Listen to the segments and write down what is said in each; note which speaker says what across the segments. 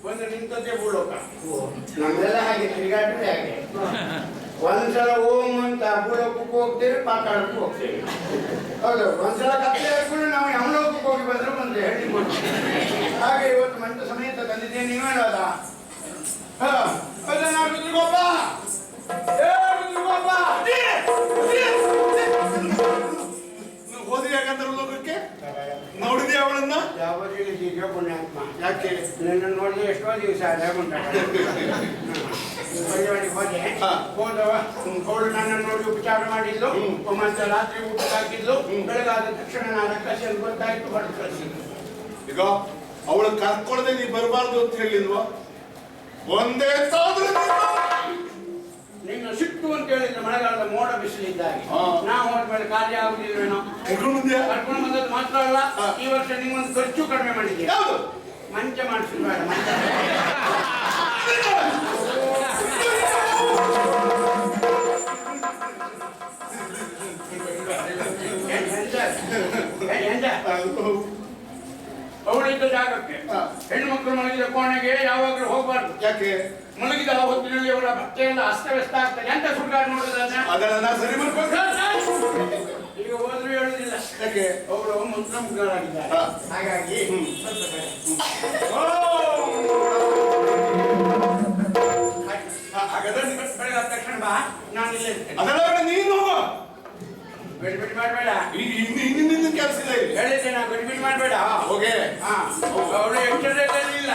Speaker 1: ಒಂದು ನಿಂತದ್ದೇ ಭೂಲೋಕ. ನಮ್ದೆಲ್ಲ ಹಾಗೆ ತಿರುಗಾಟವೇ ಹಾಗೆ. ಒಂದ್ಸಲ ಓಂ ಅಂತ ಭೂಲೋಕಕ್ಕೆ ಹೋಗ್ತೇವೆ, ಪಾತಾಳಕ್ಕೆ ಹೋಗ್ತೇವೆ. ಹೌದು, ಒಂದ್ಸಲ ಕತ್ತಲೆ ಹಾಕೊಂಡು ನಾವು ಯಮಲೋಕಕ್ಕೆ ಹೋಗಿ ಬಂದ್ರೆ ಬಂದ್ರೆ ಹೇಳಿ ಹಾಗೆ ಇವತ್ತು ಮಂತ್ರ ಸಮೇತ ತಂದಿದ್ದೇನೆ. ನೀವೇನು ಅದ ನಾವು ರುದ್ರಗೋಪ
Speaker 2: ಹೋದ್ರಿ ಯಾಕಂದ್ರೆ ಲೋಕಕ್ಕೆ ನೋಡಿದ್ರಿ ಅವಳನ್ನ?
Speaker 1: ಯಾವಾಗ ಹೇಳಿದ್ದೀಗ ಪುಣ್ಯಾತ್ಮ? ಯಾಕೆ ನಿನ್ನ ನೋಡಿದ್ರೆ ಎಷ್ಟೋ ದಿವಸ ಹೋದವ ಅವಳು ನನ್ನ ನೋಡಿ ಉಪಚಾರ ಮಾಡಿದ್ಲು, ಮತ್ತೆ ರಾತ್ರಿ ಊಟ ಹಾಕಿದ್ಲು. ಬೆಳಗಾದ ತಕ್ಷಣ ನಾನು ಕಸಿಯಲ್ಲಿ ಗೊತ್ತಾಯ್ತು, ಹೊರಟು ಕಳಿಸಿದ್ಲು.
Speaker 2: ಈಗ ಅವಳು ಕರ್ಕೊಳದೆ ನೀ ಬರಬಾರ್ದು ಅಂತ ಹೇಳಿಲ್ವಾ? ಒಂದೇ
Speaker 1: ನಿನ್ನ ಸಿಟ್ಟು ಅಂತ ಹೇಳಿದ್ರೆ ಮಳೆಗಾಲದ ಮೋಡ ಬಿಸಿಲಿದ್ದಾಗೆ ನಾವು ಹೋದ್ಮೇಲೆ ಕಾರ್ಯ ಆಗುದಿಲ್ವೇನೋ. ಕರ್ಕೊಂಡು ಬಂದದ್ದು ಮಾತ್ರ ಅಲ್ಲ, ಈ ವರ್ಷ ನಿಮ್ಮೊಂದು ಖರ್ಚು ಕಡಿಮೆ ಮಾಡಿದ್ದೆ. ಮಂಚ ಮಾಡಿಸಿದ್ಬೇಡ, ಮಂಚ ಅವಳಿದ್ದ ಜಾಗಕ್ಕೆ ಹೆಣ್ಣು ಮಕ್ಕಳು ಮಲಗಿದ ಕೋಣೆಗೆ ಯಾವಾಗಲೂ ಹೋಗಬಾರ್ದು.
Speaker 2: ಯಾಕೆ?
Speaker 1: ಮಲಗಿದ ಹೊತ್ತಿನಲ್ಲಿ ಅವಳ ಬಟ್ಟೆಯಿಂದ ಅಸ್ತವ್ಯಸ್ತ ಆಗ್ತದೆ ಅಂತ ಸುಡ್ಗಾಡ್ ನೋಡುದನ್ನ
Speaker 2: ಅದನ್ನ ಸರಿ ಮಾಡ್ಬೇಕು.
Speaker 1: ಈಗ ಹೋದ್ರು ಹೇಳುದಿಲ್ಲ.
Speaker 2: ಯಾಕೆ?
Speaker 1: ಅವಳು ಮಂತ್ರಮುಗ್ಧರಾಗಿದ್ದಾರೆ. ಹಾಗಾಗಿ ಬೆಳಗಾದ ತಕ್ಷಣ ಬಾ, ನಾನು ಇಲ್ಲೇ
Speaker 2: ಅದರ ನೀನು
Speaker 1: ಗಡಿಬಿಡಿ ಮಾಡಬೇಡ.
Speaker 2: ಇನ್ನಿಂದ ಕೆಲಸ ಇಲ್ಲ.
Speaker 1: ಹೇಳಿದ್ದೆ ನಾ ಗಡಿಬಿಡಿ ಮಾಡಬೇಡ.
Speaker 2: ಹೋಗೆ
Speaker 1: ಅವಳು ಎಚ್ಚರದಲ್ಲಿ ಇಲ್ಲ,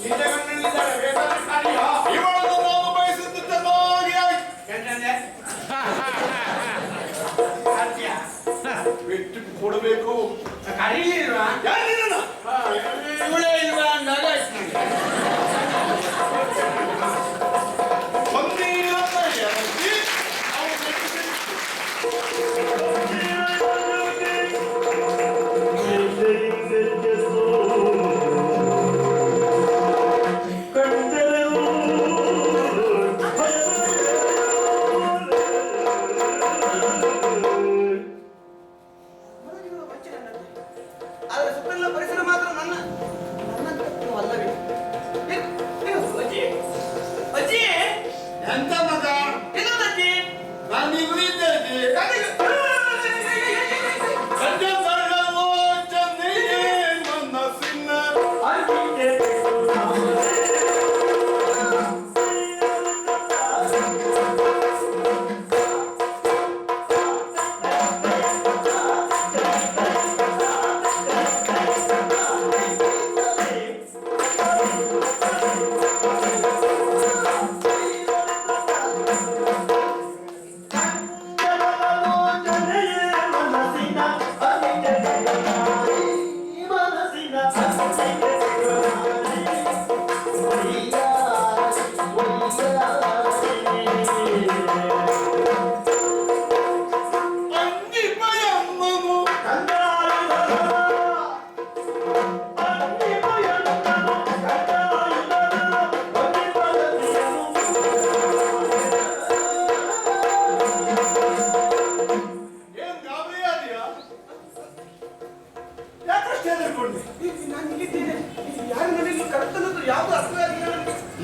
Speaker 1: ನಿಜ ಗಂಡಲ್ಲಿದ್ದಾಳೆ. ಬೇಕಾದ್ರೆ ಕಾರ್ಯ
Speaker 2: ಇವಳನ್ನು ನಾನು ಬಯಸಿದ್ದು ಚೆನ್ನಾಗಿ ಆಯ್ತು.
Speaker 1: ಎಂತಂದೆ? ಸಾಧ್ಯ
Speaker 2: ಬಿಟ್ಟು ಕೊಡಬೇಕು.
Speaker 1: ಕರೀಲಿಲ್ವಾ? ಇವಳೇ ಇಲ್ವಾ ಅಂದಾಗ ಆಯ್ತು ನನಗೆ.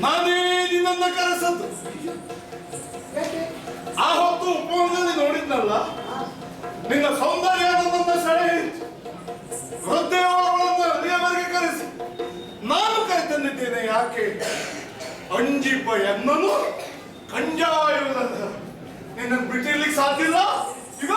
Speaker 2: ನಾನೇ ನಿನ್ನನ್ನ ಕರೆಸದ್ದು. ಆ ಹೊತ್ತು ಉಪವನದಲ್ಲಿ ನೋಡಿದ್ನಲ್ಲ, ನಿನ್ನ ಸೌಂದರ್ಯ ನನ್ನನ್ನ ಸೆಳೆಯಿತು. ವೃದ್ಧೆಯವರನ್ನು ಹೃದಯವರೆಗೆ ಕರೆಸಿ ನಾನು ಕರೆತಂದಿದ್ದೇನೆ. ಯಾಕೆ? ಅಂಜಿಪ ಎನ್ನನು ಕಂಜಾಯುವುದಲ್ಲ. ನಿನ್ನನ್ನು ಬಿಟ್ಟಿರ್ಲಿಕ್ಕೆ ಸಾಧ್ಯ ಇಲ್ಲ. ಈಗ